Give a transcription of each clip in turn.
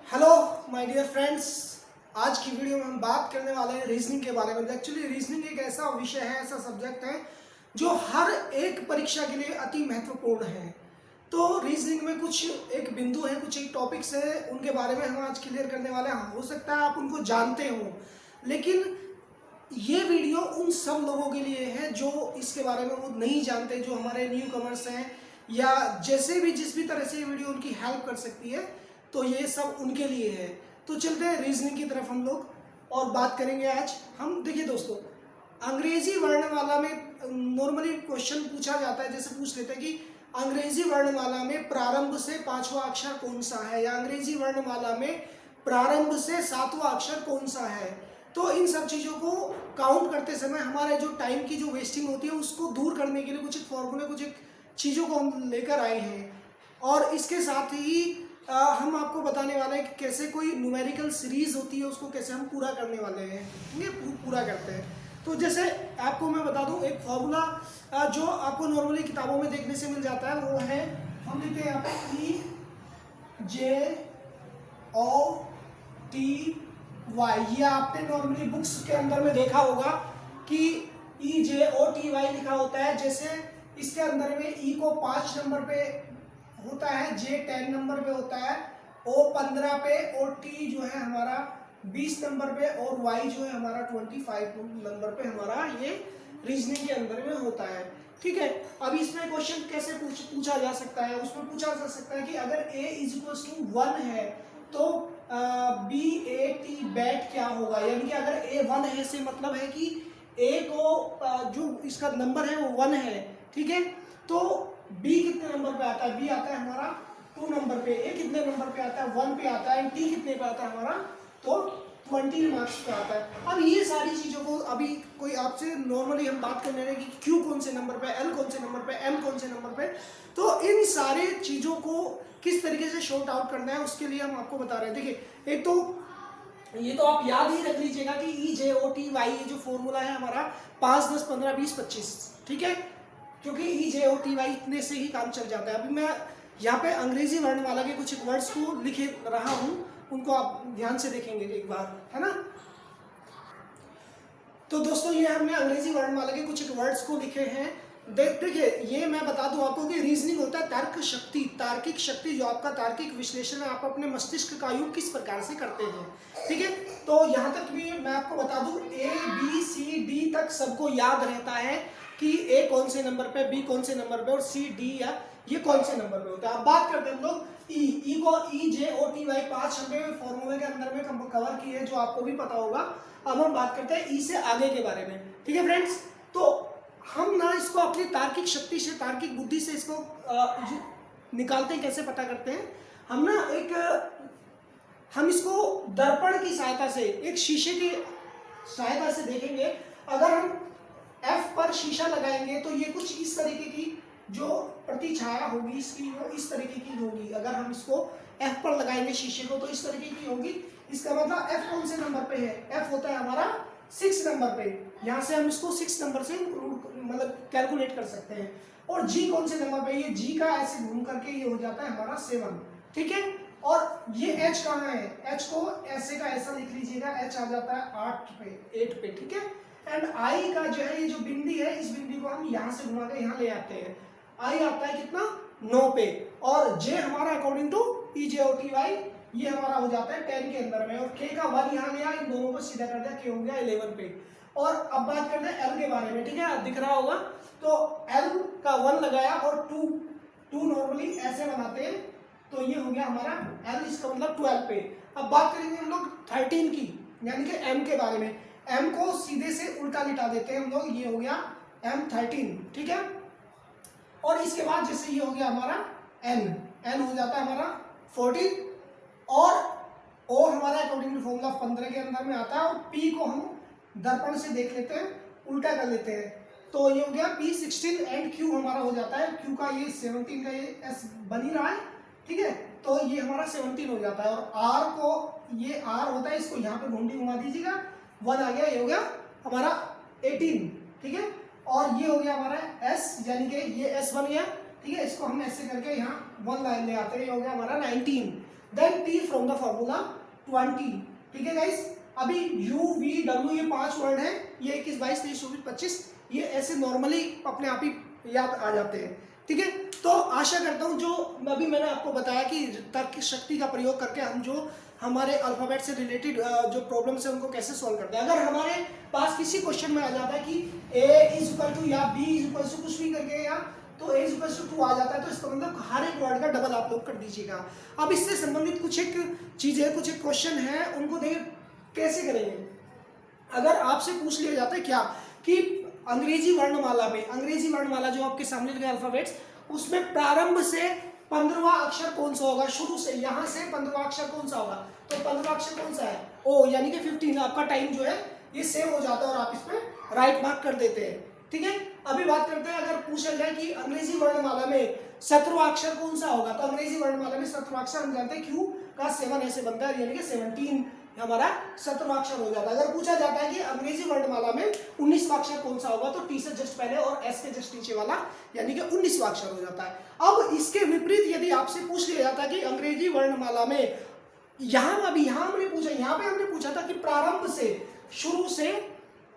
Hello my dear friends. आज की video में हम बात करने वाले हैं रीजनिंग के बारे में। एक्चुअली रीजनिंग एक ऐसा विषय है, ऐसा सब्जेक्ट है जो हर एक परीक्षा के लिए अति महत्वपूर्ण है। तो रीजनिंग में कुछ एक बिंदु है, कुछ एक टॉपिक्स है, उनके बारे में हम आज क्लियर करने वाले हैं। हो सकता है आप उनको जानते हो, लेकिन ये वीडियो उन सब लोगों के लिए है जो इसके बारे में वो नहीं जानते, जो हमारे न्यू कमर्स हैं, या जैसे भी जिस भी तरह से ये वीडियो उनकी हेल्प कर सकती है, तो ये सब उनके लिए है। तो चलते हैं रीजनिंग की तरफ हम लोग और बात करेंगे आज हम। देखिए दोस्तों, अंग्रेजी वर्णमाला में नॉर्मली क्वेश्चन पूछा जाता है, जैसे पूछ लेते हैं कि अंग्रेजी वर्णमाला में प्रारंभ से 5वां अक्षर कौन सा है, या अंग्रेजी वर्णमाला में प्रारंभ से 7वां अक्षर कौन सा है। तो इन सब चीज़ों को काउंट करते समय हमारे जो टाइम की जो वेस्टिंग होती है उसको दूर करने के लिए कुछ एक फॉर्मूले, कुछ एक चीज़ों को हम लेकर आए हैं। और इसके साथ ही हम आपको बताने वाले हैं कि कैसे कोई न्यूमेरिकल सीरीज होती है उसको कैसे हम पूरा करने वाले हैं, ठीक है, पूरा करते हैं। तो जैसे आपको मैं बता दूं, एक फॉर्मूला जो आपको नॉर्मली किताबों में देखने से मिल जाता है वो है, हम लिखते हैं यहाँ पे EJOTY। ये आपने नॉर्मली बुक्स के अंदर में देखा होगा कि EJOTY लिखा होता है। जैसे इसके अंदर में E को 5 नंबर पे होता है, J 10 नंबर पे होता है, O 15 पे, और T जो है हमारा 20 नंबर पे, और Y जो है हमारा 25 नंबर पे हमारा ये रीजनिंग के अंदर में होता है, ठीक है। अब इसमें क्वेश्चन कैसे पूछा जा सकता है, उसमें पूछा जा सकता है कि अगर A = 1 है तो BAT बैट क्या होगा, यानी कि अगर A 1 है से मतलब है कि A को जो इसका नंबर है वो 1 है, ठीक है। तो B कितने नंबर पे आता है, B आता है हमारा 2 नंबर पे, A कितने नंबर पे आता है 1 पे आता है, T कितने पे आता है हमारा तो 20 मार्क्स पे आता है। अब ये सारी चीज़ों को अभी कोई आपसे नॉर्मली हम बात करने रहे कि Q कौन से नंबर पे, L कौन से नंबर पे, M कौन से नंबर पे, तो इन सारे चीज़ों को किस तरीके से शॉर्ट आउट करना है उसके लिए हम आपको बता रहे हैं। देखिए, एक तो ये तो आप याद ही रख लीजिएगा कि EJOTY ये जो फॉर्मूला है हमारा 5, 10, 15, 20, 25, ठीक है, क्योंकि EJOTY इतने से ही काम चल जाता है। अभी मैं यहाँ पे अंग्रेजी वर्णमाला के कुछ वर्ड्स को लिखे रहा हूँ, उनको आप ध्यान से देखेंगे एक बार, है ना। तो दोस्तों, ये हमने अंग्रेजी वर्णमाला के कुछ वर्ड्स को लिखे हैं। देखिए, ये मैं बता दूं आपको कि रीजनिंग होता है तर्क शक्ति, तार्किक शक्ति, जो आपका तार्किक विश्लेषण है, आप अपने मस्तिष्क का उपयोग किस प्रकार से करते हैं, ठीक है। तो यहाँ तक भी मैं आपको बता दूं, ABCD तक सबको याद रहता है कि A कौन से नंबर पे, B कौन से नंबर पे, और C D या ये कौन से नंबर पे होता है। अब बात करते हैं हम लोग E को EJOTY 5 हमने फॉर्मूले के अंदर में कवर की है, जो आपको भी पता होगा। अब हम बात करते हैं E से आगे के बारे में, ठीक है फ्रेंड्स। तो हम ना इसको अपनी तार्किक शक्ति से, तार्किक बुद्धि से इसको निकालते हैं। कैसे पता करते हैं हम ना, हम इसको दर्पण की सहायता से, एक शीशे की सहायता से देखेंगे। अगर हम F पर शीशा लगाएंगे तो ये कुछ इस तरीके की जो प्रतिछाया होगी इसकी, वो इस तरीके की होगी। अगर हम इसको F पर लगाएंगे शीशे को तो इस तरीके की होगी। इसका मतलब F कौन से नंबर पे है, F होता है हमारा 6 नंबर पे। यहाँ से हम इसको 6 नंबर से मतलब कैलकुलेट कर सकते हैं। और G कौन से नंबर पे, ये G का ऐसे घूम करके ये हो जाता है हमारा 7, ठीक है। और ये H कहाँ है, H को ऐसे का ऐसा लिख लीजिएगा, H आ जाता है 8 पे, ठीक है। एंड I का जो है, ये जो बिंदी है, इस बिंदी को हम यहाँ से घुमा के यहाँ ले आते हैं, I आता है कितना 9 पे। और J हमारा अकॉर्डिंग टू EJOTY ये हमारा हो जाता है 10 के अंदर में, और K का 1 यहाँ लिया, इन दोनों को सीधा कर दिया, K हो गया 11 पे। और अब बात करते हैं L के बारे में, ठीक है, दिख रहा होगा। तो L का 1 लगाया और 2 नॉर्मली ऐसे बनाते हैं, तो ये हो गया हमारा L, इसका मतलब 12 पे। अब बात करेंगे हम लोग 13 की, यानी कि M के बारे में। M को सीधे से उल्टा लिटा देते हैं हम लोग, ये हो गया M13, ठीक है। और इसके बाद जैसे ये हो गया हमारा N हो जाता है हमारा 14, और O हमारा अकॉर्डिंग टू फॉर्मूला 15 के अंदर में आता है। और P को हम दर्पण से देख लेते हैं, उल्टा कर लेते हैं, तो ये हो गया P16। एंड Q हमारा हो जाता है, Q का ये 17 का ये S बन ही रहा है, ठीक है, तो ये हमारा 17 हो जाता है। और R को, ये R होता है, इसको यहाँ पे घुंडी घुमा दीजिएगा, 1 आ गया, ये हो गया हमारा 18, ठीक है। और ये हो गया हमारा S, यानी कि ये S बन गया, ठीक है। इसको हम ऐसे करके यहाँ 1 लाइन ले आते हैं, ये हो गया हमारा 19। Then T from the formula 20। ठीक है गाइस, अभी यू वी डब्ल्यू ये 5 वर्ड हैं, ये 21 22 23 24 25 ये ऐसे नॉर्मली अपने आप ही याद आ जाते हैं। ठीक है, तो आशा करता हूँ जो अभी मैंने आपको बताया कि तर्क शक्ति का प्रयोग करके हम जो हमारे अल्फाबेट से रिलेटेड जो प्रॉब्लम्स है उनको कैसे सॉल्व करते हैं। अगर हमारे पास किसी क्वेश्चन में आ जाता है कि a इज इक्वल टू या b इज इक्वल टू कुछ भी करके या तो a इज इक्वल टू 2 आ जाता है, तो इसका मतलब हर एक वर्ड का डबल आप लोग कर दीजिएगा। अब इससे संबंधित कुछ एक चीजें, कुछ एक क्वेश्चन है, उनको देखिए कैसे करेंगे। अगर आपसे पूछ लिया जाता है क्या कि अंग्रेजी वर्णमाला में, अंग्रेजी वर्णमाला जो आपके सामने लिखा अल्फाबेट्स, उसमें प्रारंभ से 15वां अक्षर कौन सा होगा, शुरू से यहां से 15वां अक्षर कौन सा होगा, तो 15वां अक्षर कौन सा है, ओ, यानी कि 15। आपका टाइम जो है ये सेव हो जाता है और आप इसमें राइट मार्क कर देते हैं। ठीक है, अभी बात करते हैं, अगर पूछा जाए कि अंग्रेजी वर्णमाला में 17वां अक्षर कौन सा होगा, तो अंग्रेजी वर्णमाला में 17वां अक्षर हम जानते हैं क्यू का 7 ऐसे बनता है, यानी कि 17 हमारा 17वां अक्षर हो जाता है। अगर पूछा जाता है कि अंग्रेजी वर्णमाला में 19वां अक्षर कौन सा होगा, तो टी से जस्ट पहले और एस के जस्ट नीचे वाला यानी कि 19वां अक्षर हो जाता है। अब इसके विपरीत यदि आपसे पूछ लिया जाता है कि अंग्रेजी वर्णमाला में यहाँ पे हमने पूछा था कि प्रारंभ से, शुरू से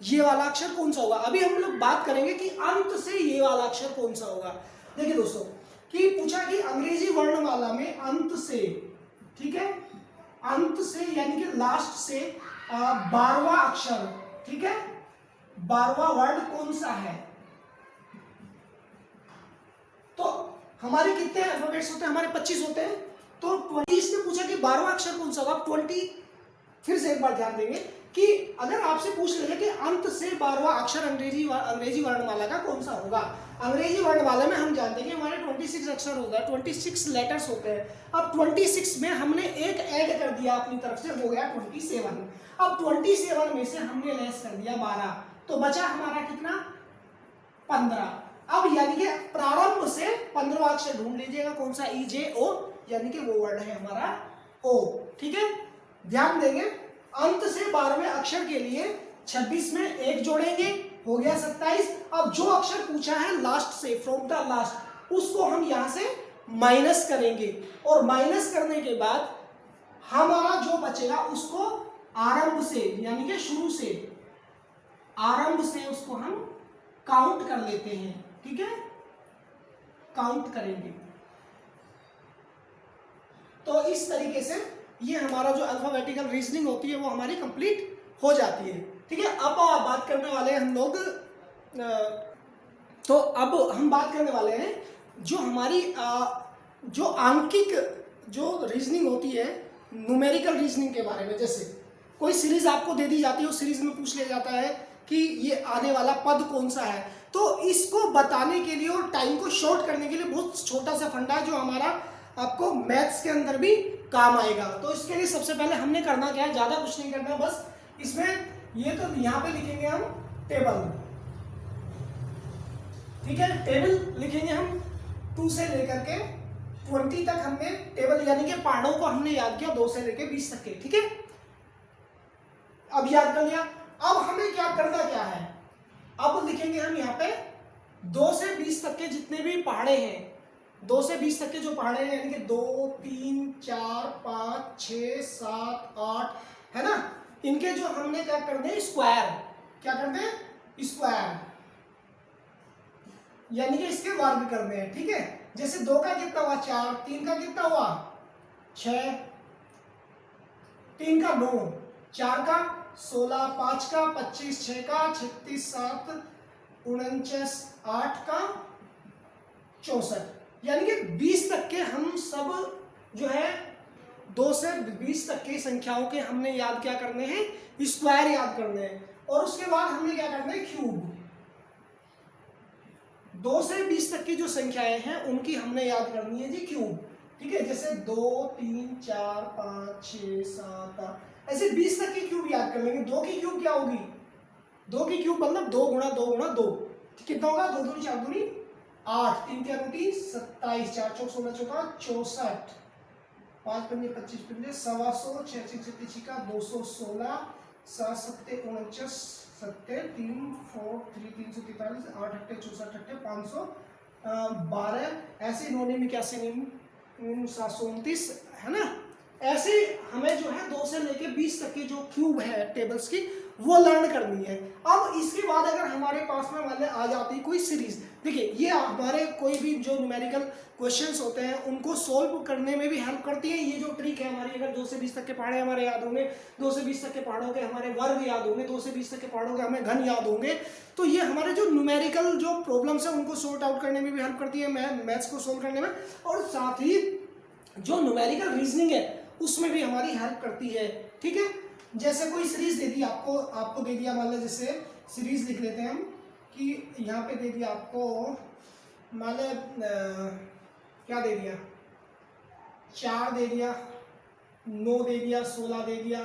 ये वाला अक्षर कौन सा होगा। अभी हम लोग बात करेंगे कि अंत से ये वाला अक्षर कौन सा होगा। देखिए दोस्तों, कि पूछा कि अंग्रेजी वर्णमाला में अंत से, ठीक है, अंत से यानी कि लास्ट से 12वां अक्षर, ठीक है, 12वां वर्ड कौन सा है। तो हमारे कितने अल्फाबेट्स होते हैं, हमारे 25 होते हैं, तो 20 ने पूछा कि 12वां अक्षर कौन सा होगा। 20 फिर से एक बार ध्यान देंगे कि अगर आपसे पूछ ले कि अंत से 12वां अक्षर अंग्रेजी वर्णमाला का कौन सा होगा। अंग्रेजी वर्णमाला में हम जानते हैं कि हमारे 26 अक्षर होता है, 26 लेटर्स होते हैं। अब 26 में हमने एक ऐड कर दिया अपनी तरफ से, हो गया 27। अब 27 में से हमने लेस कर दिया 12, तो बचा हमारा कितना, 15। अब यानी कि प्रारंभ से 15वां अक्षर ढूंढ लीजिएगा कौन सा, ई जे ओ, यानी कि वो वर्ड है हमारा ओ। ठीक है, ध्यान देंगे, अंत से 12वें अक्षर के लिए 26 में एक जोड़ेंगे, हो गया 27। अब जो अक्षर पूछा है लास्ट से, फ्रॉम द लास्ट, उसको हम यहां से माइनस करेंगे और माइनस करने के बाद हमारा जो बचेगा उसको आरंभ से यानी कि शुरू से, आरंभ से उसको हम काउंट कर लेते हैं। ठीक है, काउंट करेंगे। तो इस तरीके से ये हमारा जो अल्फाबेटिकल रीजनिंग होती है वो हमारी कंप्लीट हो जाती है। ठीक है, अब बात करने वाले हैं हम लोग, तो अब हम बात करने वाले हैं जो हमारी जो आंकिक जो रीजनिंग होती है, न्यूमेरिकल रीजनिंग के बारे में। जैसे कोई सीरीज आपको दे दी जाती है, उस सीरीज में पूछ लिया जाता है कि ये आने वाला पद कौन सा है, तो इसको बताने के लिए और टाइम को शॉर्ट करने के लिए बहुत छोटा सा फंडा है जो हमारा आपको मैथ्स के अंदर भी काम आएगा। तो इसके लिए सबसे पहले हमने करना क्या है, ज्यादा कुछ नहीं करना, बस इसमें ये तो यहां पे लिखेंगे हम टेबल। ठीक है, टेबल लिखेंगे हम 2 से लेकर के 20 तक हमने टेबल यानी कि पहाड़ों को हमने याद किया 2 से लेकर 20 तक के। ठीक है, अब याद कर लिया। अब हमें क्या करना क्या है, अब लिखेंगे हम यहाँ पे 2 से 20 तक के जितने भी पहाड़े हैं, 2 से 20 तक के जो पहाड़े हैं, यानी कि 2 3 4 5 6 7 8 है ना, इनके जो हमने क्या करने हैं, स्क्वायर, क्या करने हैं, स्क्वायर, यानी कि इसके वर्ग करने हैं। ठीक है, जैसे 2 का कितना हुआ 4, 3 का कितना हुआ 6, 3 का 9, 4 का 16, 5 का 25, 6 का 36, 7 49, 8 का 64, यानी कि 20 तक के हम सब जो है 2 से 20 तक की संख्याओं के हमने याद क्या करने हैं, स्क्वायर याद करने हैं। और उसके बाद हमने क्या करना है, क्यूब। 2 से 20 तक की जो संख्याएं हैं उनकी हमने याद करनी है जी क्यूब। ठीक है, जैसे 2 3 4 5 6 7 8 ऐसे 20 तक की क्यूब याद कर लेंगे। 2 की क्यूब क्या होगी, 2 की क्यूब मतलब 2 गुणा 2 गुणा 2, कितना होगा, 2 दूनी 4 दूनी 8, 3 क्या रोटी 27, 4 चौक 16 चौका 64, 5 पंजे 25 पंजे 125, 6 6 37 का 216, 7 7 49, 7 3 4 3 343, 8 8 64 8 512, ऐसे 9 81 729 है ना, ऐसे हमें जो है 2 से लेके 20 तक की जो क्यूब है टेबल्स की वो लर्न करनी है। अब इसके बाद अगर हमारे पास में वाले आ जाती कोई सीरीज, देखिए ये हमारे कोई भी जो न्यूमेरिकल क्वेश्चंस होते हैं उनको सोल्व करने में भी हेल्प करती है। ये जो ट्रिक है हमारी, अगर 2 से 20 तक के पहाड़े हमारे याद होंगे, 2 से 20 तक के पहाड़ों के हमारे वर्ग याद होंगे, 2 से 20 तक के पहाड़ों के हमें घन याद होंगे, तो ये हमारे जो न्यूमेरिकल जो प्रॉब्लम्स है उनको सॉर्ट आउट करने में भी हेल्प करती है, मैथ्स को सोल्व करने में, और साथ ही जो न्यूमेरिकल रीजनिंग है उसमें भी हमारी हेल्प करती है। ठीक है, जैसे कोई सीरीज दे दी आपको दे दिया, मान लो जैसे सीरीज लिख लेते हैं हम कि यहाँ पे दे दिया आपको, मान लो क्या दे दिया, 4 दे दिया, 9 दे दिया, 16 दे दिया,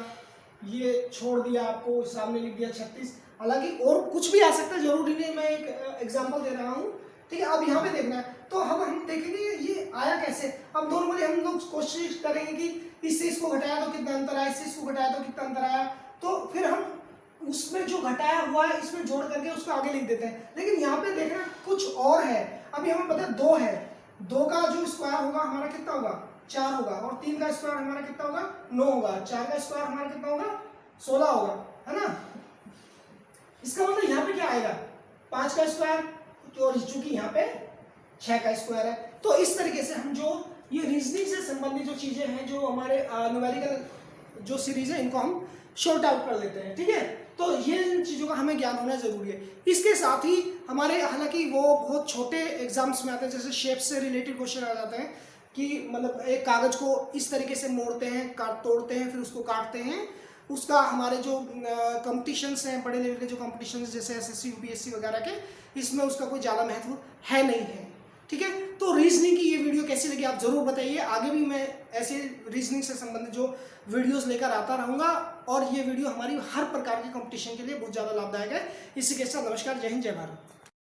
ये छोड़ दिया, आपको सामने लिख दिया 36। हालांकि और कुछ भी आ सकता है, जरूरी नहीं, मैं एक एग्जांपल दे रहा हूँ। ठीक है, अब यहाँ पे देखना है, तो हम देखेंगे ये आया कैसे। अब नॉर्मली हम लोग कोशिश करेंगे कि इससे इसको घटाया तो कितना अंतर आया, इससे इसको घटाया तो कितना अंतर आया, तो फिर हम उसमें जो घटाया हुआ है इसमें जोड़ करके उसको आगे लिख देते हैं। लेकिन यहाँ पे देखना कुछ और है। अभी हमें पता है 2 है, 2 का जो स्क्वायर होगा हमारा कितना होगा, 4 होगा, और 3 का स्क्वायर हमारा कितना होगा, 9 होगा, 4 का स्क्वायर हमारा कितना होगा, 16 होगा, है ना। इसका मतलब यहाँ पे क्या आएगा, 5 का स्क्वायर, और चूंकि यहाँ पे 6 का स्क्वायर है। तो इस तरीके से हम जो ये रीजनिंग से संबंधित जो चीजें हैं, जो हमारे न्यूमेरिकल जो सीरीज है, इनको हम शॉर्ट आउट कर लेते हैं। ठीक है, तो ये इन चीज़ों का हमें ज्ञान होना जरूरी है। इसके साथ ही हमारे, हालांकि वो बहुत छोटे एग्जाम्स में आते हैं, जैसे शेप से रिलेटेड क्वेश्चन आ जाते हैं कि मतलब एक कागज को इस तरीके से मोड़ते हैं, तोड़ते हैं, फिर उसको काटते हैं। उसका हमारे जो कंपटीशंस हैं, बड़े लेवल के जो कंपटीशंस जैसे एसएससी यूपीएससी वगैरह के, इसमें उसका कोई ज़्यादा महत्व है नहीं है। ठीक है, तो रीजनिंग की ये वीडियो कैसी लगी आप ज़रूर बताइए। आगे भी मैं ऐसे रीजनिंग से संबंधित जो वीडियोस लेकर आता रहूँगा, और ये वीडियो हमारी हर प्रकार के कंपटीशन के लिए बहुत ज़्यादा लाभदायक है। इसी के साथ नमस्कार, जय हिंद, जय भारत।